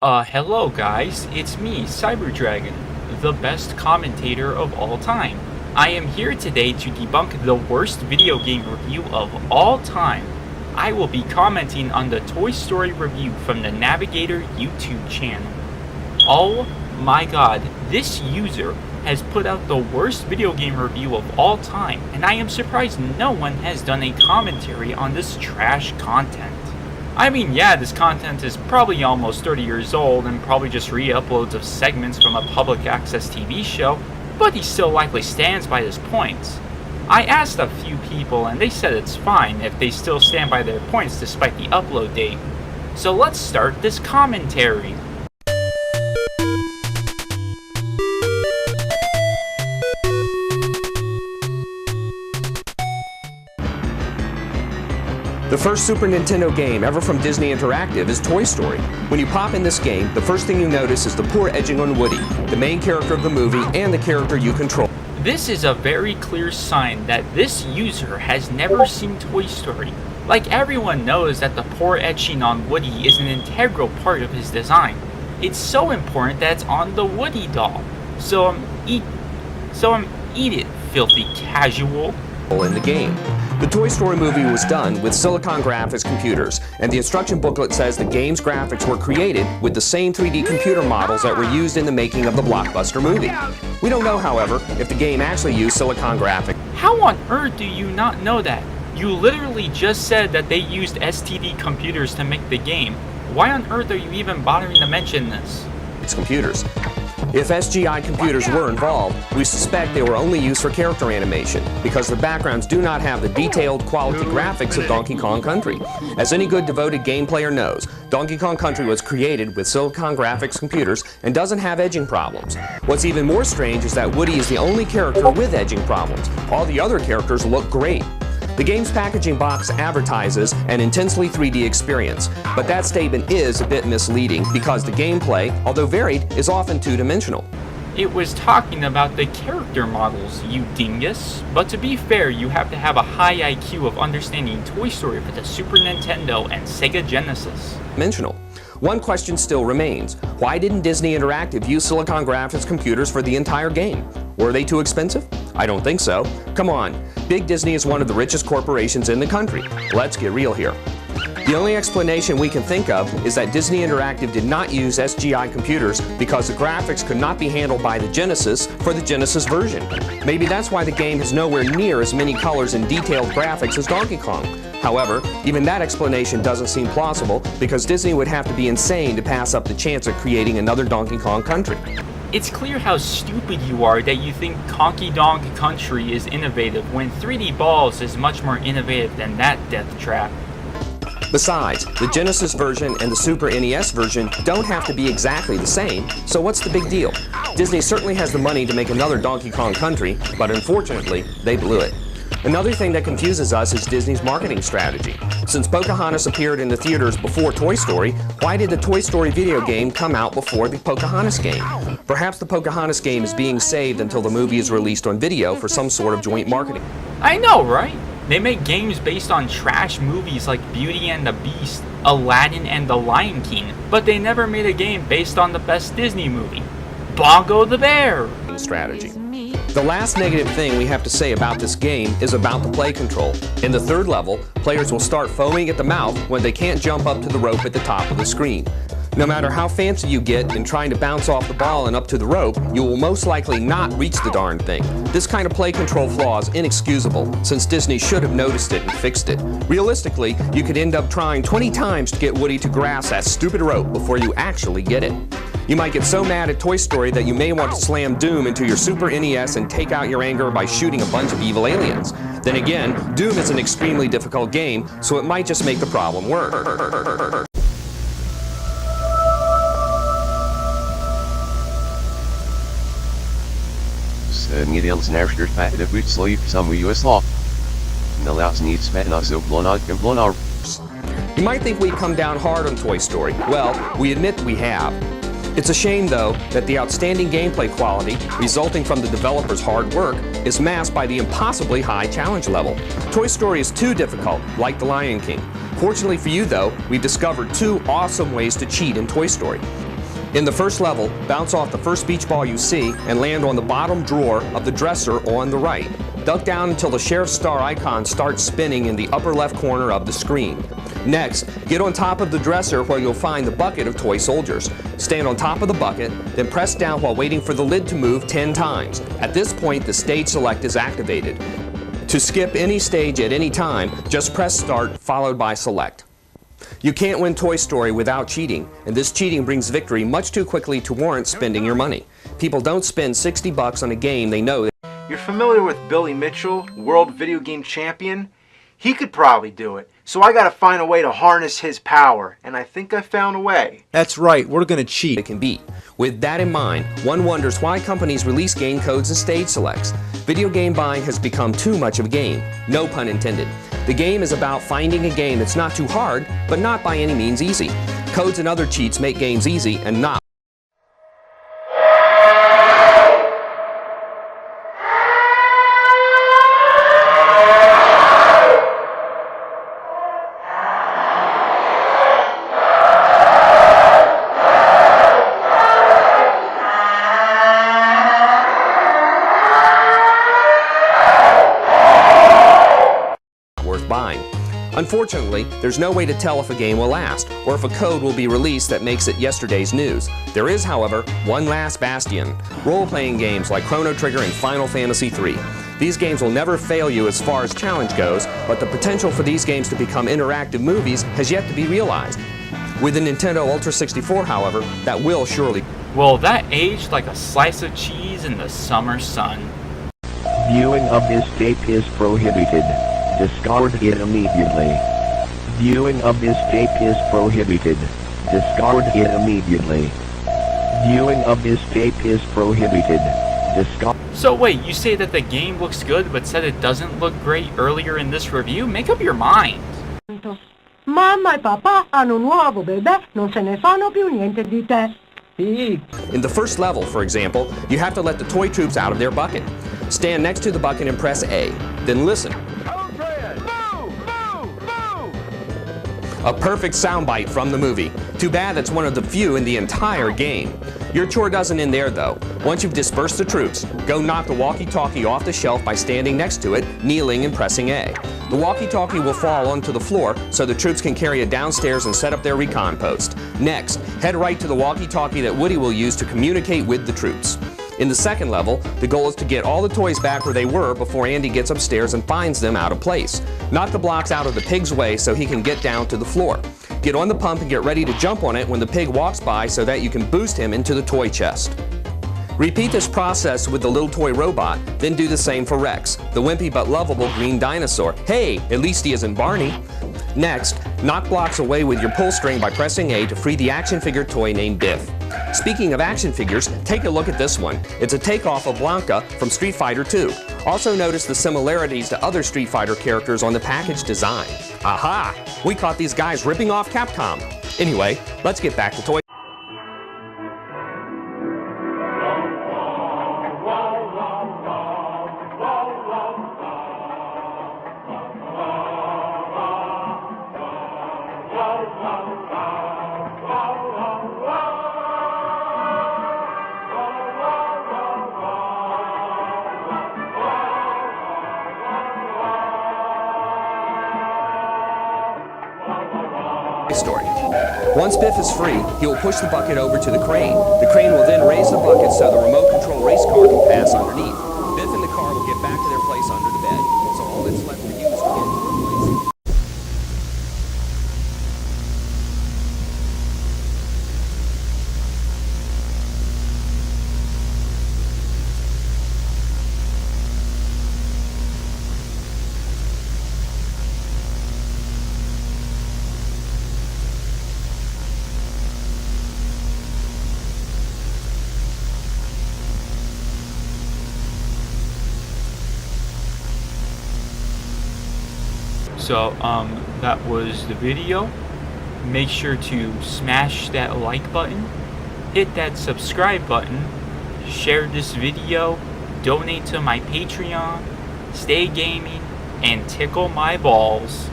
Hello guys, it's me, CyberDragon, the best commentator of all time. I am here today to debunk the worst video game review of all time. I will be commenting on the Toy Story review from the Navigator YouTube channel. Oh my god, this user has put out the worst video game review of all time, and I am surprised no one has done a commentary on this trash content. I mean, yeah, this content is probably almost 30 years old and probably just re-uploads of segments from a public access TV show, but he still likely stands by his points. I asked a few people and they said it's fine if they still stand by their points despite the upload date. So let's start this commentary. The first Super Nintendo game ever from Disney Interactive is Toy Story. When you pop in this game, the first thing you notice is the poor edging on Woody, the main character of the movie and the character you control. This is a very clear sign that this user has never seen Toy Story. Like, everyone knows that the poor etching on Woody is an integral part of his design. It's so important that it's on the Woody doll. So eat it, filthy casual. In the game. The Toy Story movie was done with Silicon Graphics computers, and the instruction booklet says the game's graphics were created with the same 3D computer models that were used in the making of the blockbuster movie. We don't know, however, if the game actually used Silicon Graphics. How on earth do you not know that? You literally just said that they used STD computers to make the game. Why on earth are you even bothering to mention this? It's computers. If SGI computers were involved, we suspect they were only used for character animation, because the backgrounds do not have the detailed quality graphics of Donkey Kong Country. As any good devoted game player knows, Donkey Kong Country was created with Silicon Graphics computers and doesn't have edging problems. What's even more strange is that Woody is the only character with edging problems. All the other characters look great. The game's packaging box advertises an intensely 3D experience, but that statement is a bit misleading because the gameplay, although varied, is often two-dimensional. It was talking about the character models, you dingus. But to be fair, you have to have a high IQ of understanding Toy Story for the Super Nintendo and Sega Genesis. One question still remains. Why didn't Disney Interactive use Silicon Graphics computers for the entire game? Were they too expensive? I don't think so. Come on, Big Disney is one of the richest corporations in the country. Let's get real here. The only explanation we can think of is that Disney Interactive did not use SGI computers because the graphics could not be handled by the Genesis for the Genesis version. Maybe that's why the game has nowhere near as many colors and detailed graphics as Donkey Kong. However, even that explanation doesn't seem plausible because Disney would have to be insane to pass up the chance of creating another Donkey Kong Country. It's clear how stupid you are that you think Conky Donk Country is innovative when 3D Balls is much more innovative than that death trap. Besides, the Genesis version and the Super NES version don't have to be exactly the same, so what's the big deal? Disney certainly has the money to make another Donkey Kong Country, but unfortunately, they blew it. Another thing that confuses us is Disney's marketing strategy. Since Pocahontas appeared in the theaters before Toy Story, why did the Toy Story video game come out before the Pocahontas game? Perhaps the Pocahontas game is being saved until the movie is released on video for some sort of joint marketing. I know, right? They make games based on trash movies like Beauty and the Beast, Aladdin, and The Lion King, but they never made a game based on the best Disney movie, Bongo the Bear. Strategy. The last negative thing we have to say about this game is about the play control. In the third level, players will start foaming at the mouth when they can't jump up to the rope at the top of the screen. No matter how fancy you get in trying to bounce off the ball and up to the rope, you will most likely not reach the darn thing. This kind of play control flaw is inexcusable, since Disney should have noticed it and fixed it. Realistically, you could end up trying 20 times to get Woody to grasp that stupid rope before you actually get it. You might get so mad at Toy Story that you may want to slam Doom into your Super NES and take out your anger by shooting a bunch of evil aliens. Then again, Doom is an extremely difficult game, so it might just make the problem worse. Medels närskert det utsläpp som vi USA. Nalaus needs spännande och blånar. You might think we'd come down hard on Toy Story. Well, we admit we have. It's a shame, though, that the outstanding gameplay quality resulting from the developers' hard work is masked by the impossibly high challenge level. Toy Story is too difficult, like The Lion King. Fortunately for you, though, we discovered two awesome ways to cheat in Toy Story. In the first level, bounce off the first beach ball you see and land on the bottom drawer of the dresser on the right. Duck down until the sheriff's star icon starts spinning in the upper left corner of the screen. Next, get on top of the dresser where you'll find the bucket of toy soldiers. Stand on top of the bucket, then press down while waiting for the lid to move 10 times. At this point, the stage select is activated. To skip any stage at any time, just press start followed by select. You can't win Toy Story without cheating, and this cheating brings victory much too quickly to warrant spending your money. People don't spend $60 on a game they know. You're familiar with Billy Mitchell, world video game champion? He could probably do it. So I gotta find a way to harness his power, and I think I found a way. That's right, we're gonna cheat. It can beat. With that in mind, one wonders why companies release game codes and stage selects. Video game buying has become too much of a game. No pun intended. The game is about finding a game that's not too hard, but not by any means easy. Codes and other cheats make games easy and not worth buying. Unfortunately, there's no way to tell if a game will last, or if a code will be released that makes it yesterday's news. There is, however, one last bastion: role-playing games like Chrono Trigger and Final Fantasy III. These games will never fail you as far as challenge goes, but the potential for these games to become interactive movies has yet to be realized. With the Nintendo Ultra 64, however, that will surely. Well, that aged like a slice of cheese in the summer sun. Viewing of this tape is prohibited. Discard it immediately. Viewing of this tape is prohibited. Discard it immediately. Viewing of this tape is prohibited. Discard. So wait, you say that the game looks good but said it doesn't look great earlier in this review? Make up your mind. Mamma e papà hanno un nuovo bebè, non se ne fanno più niente di te. In the first level, for example, you have to let the toy troops out of their bucket. Stand next to the bucket and press A. Then listen. A perfect soundbite from the movie. Too bad that's one of the few in the entire game. Your chore doesn't end there though. Once you've dispersed the troops, go knock the walkie-talkie off the shelf by standing next to it, kneeling and pressing A. The walkie-talkie will fall onto the floor so the troops can carry it downstairs and set up their recon post. Next, head right to the walkie-talkie that Woody will use to communicate with the troops. In the second level, the goal is to get all the toys back where they were before Andy gets upstairs and finds them out of place. Knock the blocks out of the pig's way so he can get down to the floor. Get on the pump and get ready to jump on it when the pig walks by so that you can boost him into the toy chest. Repeat this process with the little toy robot, then do the same for Rex, the wimpy but lovable green dinosaur. Hey, at least he isn't Barney. Next, knock blocks away with your pull string by pressing A to free the action figure toy named Biff. Speaking of action figures, take a look at this one. It's a takeoff of Blanca from Street Fighter II. Also notice the similarities to other Street Fighter characters on the package design. Aha! We caught these guys ripping off Capcom. Anyway, let's get back to toy. Story. Once Biff is free, he will push the bucket over to the crane. The crane will then raise the bucket so the remote control race car can pass underneath. Biff and the car will get back to their place under the bed. So all that's left for you is to get to your place. So that was the video. Make sure to smash that like button, hit that subscribe button, share this video, donate to my Patreon, stay gaming, and tickle my balls.